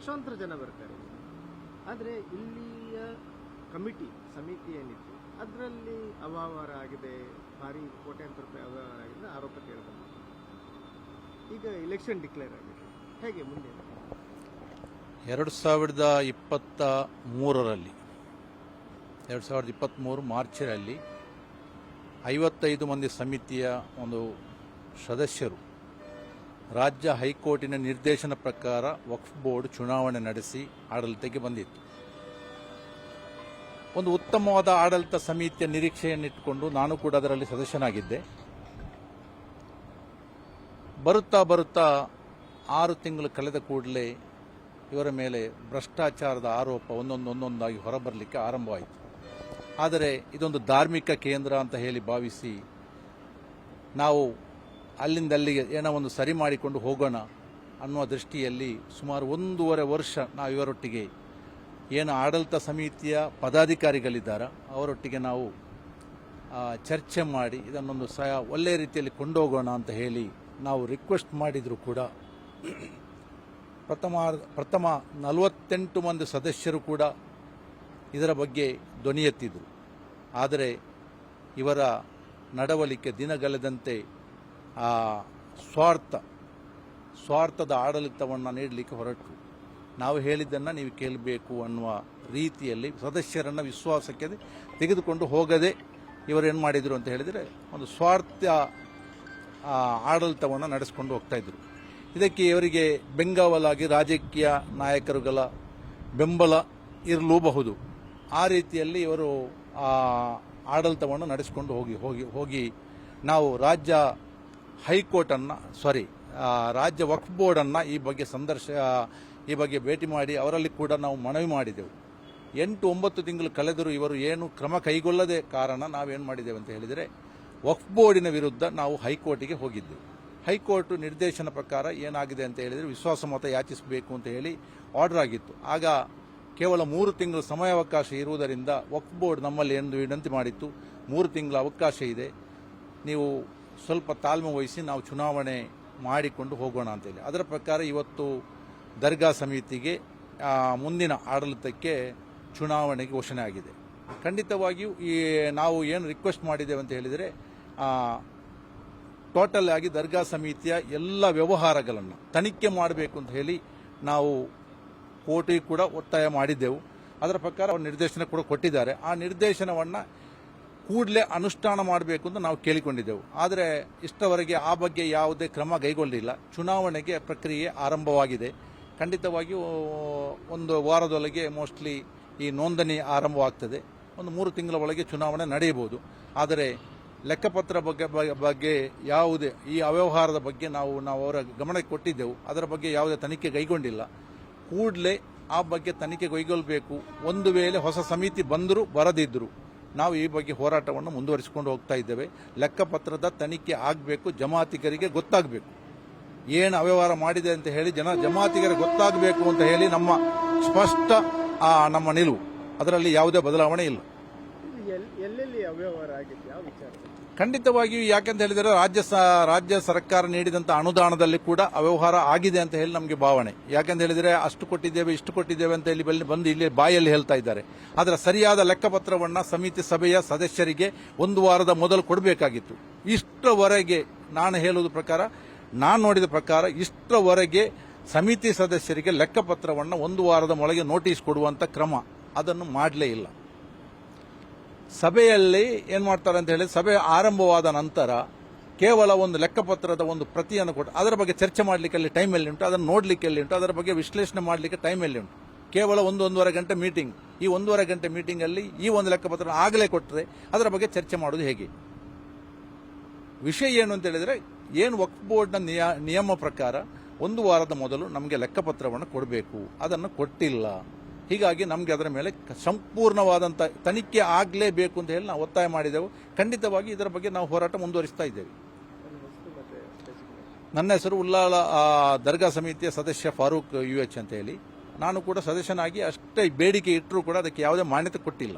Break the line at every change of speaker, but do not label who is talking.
ಲಕ್ಷಾಂತರ ಜನ ಬರ್ತಾರೆ. ಆದರೆ ಇಲ್ಲಿಯ ಸಮಿತಿ ಏನಿತ್ತು ಅದರಲ್ಲಿ ಅವ್ಯವಹಾರ ಆಗಿದೆ, ಭಾರಿ ಕೋಟ್ಯಾಂತರ ರೂಪಾಯಿ ಅವ್ಯವಹಾರ ಆಗಿದೆ ಆರೋಪ ಕೇಳಿದೆ. ಈಗ ಎಲೆಕ್ಷನ್ ಡಿಕ್ಲೇರ್ ಆಗಿದೆ, ಹೇಗೆ ಮುಂದೆ?
2023 ಮಾರ್ಚರಲ್ಲಿ 55 ಮಂದಿ ಸಮಿತಿಯ ಒಂದು ಸದಸ್ಯರು ರಾಜ್ಯ ಹೈಕೋರ್ಟಿನ ನಿರ್ದೇಶನ ಪ್ರಕಾರ ವಕ್ಫ್ ಬೋರ್ಡ್ ಚುನಾವಣೆ ನಡೆಸಿ ಆಡಳಿತಕ್ಕೆ ಬಂದಿತ್ತು. ಒಂದು ಉತ್ತಮವಾದ ಆಡಳಿತ ಸಮಿತಿಯ ನಿರೀಕ್ಷೆಯನ್ನಿಟ್ಟುಕೊಂಡು ನಾನು ಕೂಡ ಅದರಲ್ಲಿ ಸದಸ್ಯನಾಗಿದ್ದೆ. ಬರುತ್ತಾ 6 ತಿಂಗಳು ಕಳೆದ ಕೂಡಲೇ ಇವರ ಮೇಲೆ ಭ್ರಷ್ಟಾಚಾರದ ಆರೋಪ ಒಂದೊಂದಾಗಿ ಹೊರಬರಲಿಕ್ಕೆ ಆರಂಭವಾಯಿತು. ಆದರೆ ಇದೊಂದು ಧಾರ್ಮಿಕ ಕೇಂದ್ರ ಅಂತ ಹೇಳಿ ಭಾವಿಸಿ ನಾವು ಅಲ್ಲಿಂದಲ್ಲಿಗೆ ಏನೋ ಒಂದು ಸರಿ ಮಾಡಿಕೊಂಡು ಹೋಗೋಣ ಅನ್ನುವ ದೃಷ್ಟಿಯಲ್ಲಿ ಸುಮಾರು 1.5 ವರ್ಷ ನಾವು ಇವರೊಟ್ಟಿಗೆ ಏನು ಆಡಳಿತ ಸಮಿತಿಯ ಪದಾಧಿಕಾರಿಗಳಿದ್ದಾರ ಅವರೊಟ್ಟಿಗೆ ನಾವು ಚರ್ಚೆ ಮಾಡಿ ಇದನ್ನೊಂದು ಒಳ್ಳೆಯ ರೀತಿಯಲ್ಲಿ ಕೊಂಡೋಗೋಣ ಅಂತ ಹೇಳಿ ನಾವು ರಿಕ್ವೆಸ್ಟ್ ಮಾಡಿದರೂ ಕೂಡ ಪ್ರಥಮ 48 ಮಂದಿ ಸದಸ್ಯರು ಕೂಡ ಇದರ ಬಗ್ಗೆ ಧ್ವನಿ ಎತ್ತಿದ್ರು. ಆದರೆ ಇವರ ನಡವಳಿಕೆ ದಿನಗಳೆದಂತೆ ಸ್ವಾರ್ಥದ ಆಡಳಿತವನ್ನು ನೀಡಲಿಕ್ಕೆ ಹೊರಟರು. ನಾವು ಹೇಳಿದ್ದನ್ನು ನೀವು ಕೇಳಬೇಕು ಅನ್ನುವ ರೀತಿಯಲ್ಲಿ ಸದಸ್ಯರನ್ನು ವಿಶ್ವಾಸಕ್ಕೆ ತೆಗೆದುಕೊಂಡು ಹೋಗದೆ ಇವರೇನು ಮಾಡಿದರು ಅಂತ ಹೇಳಿದರೆ ಒಂದು ಸ್ವಾರ್ಥ ಆಡಳಿತವನ್ನು ನಡೆಸಿಕೊಂಡು ಹೋಗ್ತಾ ಇದ್ರು. ಇದಕ್ಕೆ ಇವರಿಗೆ ಬೆಂಗಾವಲಾಗಿ ರಾಜಕೀಯ ನಾಯಕರುಗಳ ಬೆಂಬಲ ಇರಲೂಬಹುದು. ಆ ರೀತಿಯಲ್ಲಿ ಇವರು ಆಡಳಿತವನ್ನು ನಡೆಸಿಕೊಂಡು ಹೋಗಿ ನಾವು ರಾಜ್ಯ ವಕ್ಫ್ ಬೋರ್ಡನ್ನು ಈ ಬಗ್ಗೆ ಭೇಟಿ ಮಾಡಿ ಅವರಲ್ಲಿ ಕೂಡ ನಾವು ಮನವಿ ಮಾಡಿದೆವು. 8-9 ತಿಂಗಳು ಕಳೆದರೂ ಇವರು ಏನು ಕ್ರಮ ಕೈಗೊಳ್ಳದೆ ಕಾರಣ ನಾವೇನು ಮಾಡಿದ್ದೇವೆ ಅಂತ ಹೇಳಿದರೆ ವಕ್ಫ್ ಬೋರ್ಡಿನ ವಿರುದ್ಧ ನಾವು ಹೈಕೋರ್ಟಿಗೆ ಹೋಗಿದ್ದೆವು. ಹೈಕೋರ್ಟ್ ನಿರ್ದೇಶನ ಪ್ರಕಾರ ಏನಾಗಿದೆ ಅಂತ ಹೇಳಿದರೆ ವಿಶ್ವಾಸಮತ ಯಾಚಿಸಬೇಕು ಅಂತ ಹೇಳಿ ಆರ್ಡರ್ ಆಗಿತ್ತು. ಆಗ ಕೇವಲ 3 ತಿಂಗಳ ಸಮಯಾವಕಾಶ ಇರುವುದರಿಂದ ವಕ್ಫ್ ಬೋರ್ಡ್ ನಮ್ಮಲ್ಲಿ ಎಂದು ವಿನಂತಿ ಮಾಡಿತ್ತು, 3 ತಿಂಗಳ ಅವಕಾಶ ಇದೆ, ನೀವು ಸ್ವಲ್ಪ ತಾಳ್ಮೆ ವಹಿಸಿ ನಾವು ಚುನಾವಣೆ ಮಾಡಿಕೊಂಡು ಹೋಗೋಣ ಅಂತೇಳಿ. ಅದರ ಪ್ರಕಾರ ಇವತ್ತು ದರ್ಗಾ ಸಮಿತಿಗೆ ಮುಂದಿನ ಆಡಳಿತಕ್ಕೆ ಚುನಾವಣೆಗೆ ಘೋಷಣೆ ಆಗಿದೆ. ಖಂಡಿತವಾಗಿಯೂ ನಾವು ಏನು ರಿಕ್ವೆಸ್ಟ್ ಮಾಡಿದ್ದೇವೆ ಅಂತ ಹೇಳಿದರೆ ಟೋಟಲ್ ಆಗಿ ದರ್ಗಾ ಸಮಿತಿಯ ಎಲ್ಲ ವ್ಯವಹಾರಗಳನ್ನು ತನಿಖೆ ಮಾಡಬೇಕು ಅಂತ ಹೇಳಿ ನಾವು ಕೋರ್ಟಿಗೆ ಕೂಡ ಒತ್ತಾಯ ಮಾಡಿದ್ದೆವು. ಅದರ ಪ್ರಕಾರ ಅವರು ನಿರ್ದೇಶನ ಕೂಡ ಕೊಟ್ಟಿದ್ದಾರೆ. ಆ ನಿರ್ದೇಶನವನ್ನು ಕೂಡಲೇ ಅನುಷ್ಠಾನ ಮಾಡಬೇಕು ಅಂತ ನಾವು ಕೇಳಿಕೊಂಡಿದ್ದೆವು. ಆದರೆ ಇಷ್ಟವರೆಗೆ ಆ ಬಗ್ಗೆ ಯಾವುದೇ ಕ್ರಮ ಕೈಗೊಳ್ಳಿಲ್ಲ. ಚುನಾವಣೆಗೆ ಪ್ರಕ್ರಿಯೆ ಆರಂಭವಾಗಿದೆ. ಖಂಡಿತವಾಗಿಯೂ 1 ವಾರದೊಳಗೆ ಮೋಸ್ಟ್ಲಿ ಈ ನೋಂದಣಿ ಆರಂಭವಾಗ್ತದೆ. ಒಂದು 3 ತಿಂಗಳ ಒಳಗೆ ಚುನಾವಣೆ ನಡೆಯಬಹುದು. ಆದರೆ ಲೆಕ್ಕಪತ್ರ ಬಗ್ಗೆ ಯಾವುದೇ ಈ ಅವ್ಯವಹಾರದ ಬಗ್ಗೆ ನಾವು ಅವರ ಗಮನಕ್ಕೆ ಕೊಟ್ಟಿದ್ದೆವು. ಅದರ ಬಗ್ಗೆ ಯಾವುದೇ ತನಿಖೆ ಕೈಗೊಂಡಿಲ್ಲ. ಕೂಡಲೇ ಆ ಬಗ್ಗೆ ತನಿಖೆ ಕೈಗೊಳ್ಳಬೇಕು. ಒಂದು ವೇಳೆ ಹೊಸ ಸಮಿತಿ ಬಂದರೂ ಬರದಿದ್ದರೂ ನಾವು ಈ ಬಗ್ಗೆ ಹೋರಾಟವನ್ನು ಮುಂದುವರಿಸಿಕೊಂಡು ಹೋಗ್ತಾ ಇದ್ದೇವೆ. ಲೆಕ್ಕಪತ್ರದ ತನಿಖೆ ಆಗಬೇಕು, ಜಮಾತಿಗರಿಗೆ ಗೊತ್ತಾಗಬೇಕು ಏನು ಅವ್ಯವಹಾರ ಮಾಡಿದೆ ಅಂತ ಹೇಳಿ ಜಮಾತಿಗರಿಗೆ ಗೊತ್ತಾಗಬೇಕು ಅಂತ ಹೇಳಿ ನಮ್ಮ ಸ್ಪಷ್ಟ ನಮ್ಮ ನಿಲುವು. ಅದರಲ್ಲಿ ಯಾವುದೇ ಬದಲಾವಣೆ ಇಲ್ಲ.
ಎಲ್ಲೆಲ್ಲಿ ಅವ್ಯವಹಾರ ಆಗಿದೆ, ಯಾವ ವಿಚಾರ?
ಖಂಡಿತವಾಗಿಯೂ ಯಾಕೆಂತ ಹೇಳಿದರೆ ರಾಜ್ಯ ಸರ್ಕಾರ ನೀಡಿದಂಥ ಅನುದಾನದಲ್ಲಿ ಕೂಡ ಅವ್ಯವಹಾರ ಆಗಿದೆ ಅಂತ ಹೇಳಿ ನಮಗೆ ಭಾವನೆ. ಯಾಕೆಂತ ಹೇಳಿದರೆ ಅಷ್ಟು ಕೊಟ್ಟಿದ್ದೇವೆ ಇಷ್ಟು ಕೊಟ್ಟಿದ್ದೇವೆ ಅಂತ ಹೇಳಿ ಬಂದು ಇಲ್ಲಿ ಬಾಯಲ್ಲಿ ಹೇಳ್ತಾ ಇದ್ದಾರೆ. ಆದರೆ ಸರಿಯಾದ ಲೆಕ್ಕಪತ್ರವನ್ನು ಸಮಿತಿ ಸಭೆಯ ಸದಸ್ಯರಿಗೆ 1 ವಾರದ ಮೊದಲು ಕೊಡಬೇಕಾಗಿತ್ತು. ಇಷ್ಟರವರೆಗೆ ನಾನು ನೋಡಿದ ಪ್ರಕಾರ ಇಷ್ಟರವರೆಗೆ ಸಮಿತಿ ಸದಸ್ಯರಿಗೆ ಲೆಕ್ಕಪತ್ರವನ್ನು 1 ವಾರದ ಒಳಗೆ ನೋಟಿಸ್ ಕೊಡುವಂಥ ಕ್ರಮ ಅದನ್ನು ಮಾಡಲೇ ಇಲ್ಲ. ಸಭೆಯಲ್ಲಿ ಏನು ಮಾಡ್ತಾರೆ ಅಂತ ಹೇಳಿ ಸಭೆ ಆರಂಭವಾದ ನಂತರ ಕೇವಲ ಒಂದು ಲೆಕ್ಕಪತ್ರದ ಒಂದು ಪ್ರತಿಯನ್ನು ಕೊಟ್ಟು ಅದರ ಬಗ್ಗೆ ಚರ್ಚೆ ಮಾಡಲಿಕ್ಕೆ ಅಲ್ಲಿ ಟೈಮ್ ಎಲ್ಲಿ ಉಂಟು, ಅದನ್ನು ನೋಡಲಿಕ್ಕೆ ಎಲ್ಲಿ ಉಂಟು, ಅದರ ಬಗ್ಗೆ ವಿಶ್ಲೇಷಣೆ ಮಾಡಲಿಕ್ಕೆ ಟೈಮ್ ಎಲ್ಲಿ ಉಂಟು. ಕೇವಲ 1-1.5 ಗಂಟೆ ಮೀಟಿಂಗ್. ಈ 1.5 ಗಂಟೆ ಮೀಟಿಂಗಲ್ಲಿ ಈ ಒಂದು ಲೆಕ್ಕಪತ್ರ ಆಗಲೇ ಕೊಟ್ಟರೆ ಅದರ ಬಗ್ಗೆ ಚರ್ಚೆ ಮಾಡೋದು ಹೇಗೆ? ವಿಷಯ ಏನು ಅಂತ ಹೇಳಿದರೆ ಏನು ವಕ್ಫ್ ಬೋರ್ಡ್ನ ನಿಯಮ ಪ್ರಕಾರ 1 ವಾರದ ಮೊದಲು ನಮಗೆ ಲೆಕ್ಕಪತ್ರವನ್ನು ಕೊಡಬೇಕು, ಅದನ್ನು ಕೊಟ್ಟಿಲ್ಲ. ಹೀಗಾಗಿ ನಮಗೆ ಅದರ ಮೇಲೆ ಸಂಪೂರ್ಣವಾದಂಥ ತನಿಖೆ ಆಗಲೇಬೇಕು ಅಂತ ಹೇಳಿ ನಾವು ಒತ್ತಾಯ ಮಾಡಿದೆವು. ಖಂಡಿತವಾಗಿ ಇದರ ಬಗ್ಗೆ ನಾವು ಹೋರಾಟ ಮುಂದುವರಿಸ್ತಾ ಇದ್ದೇವೆ. ನನ್ನ ಹೆಸರು ಉಲ್ಲಾಳ ದರ್ಗಾ ಸಮಿತಿಯ ಸದಸ್ಯ ಫಾರೂಕ್ UH ಅಂತ ಹೇಳಿ. ನಾನು ಕೂಡ ಸದಸ್ಯನಾಗಿ ಅಷ್ಟೇ ಬೇಡಿಕೆ ಇಟ್ಟರೂ ಕೂಡ ಅದಕ್ಕೆ ಯಾವುದೇ ಮಾನ್ಯತೆ ಕೊಟ್ಟಿಲ್ಲ.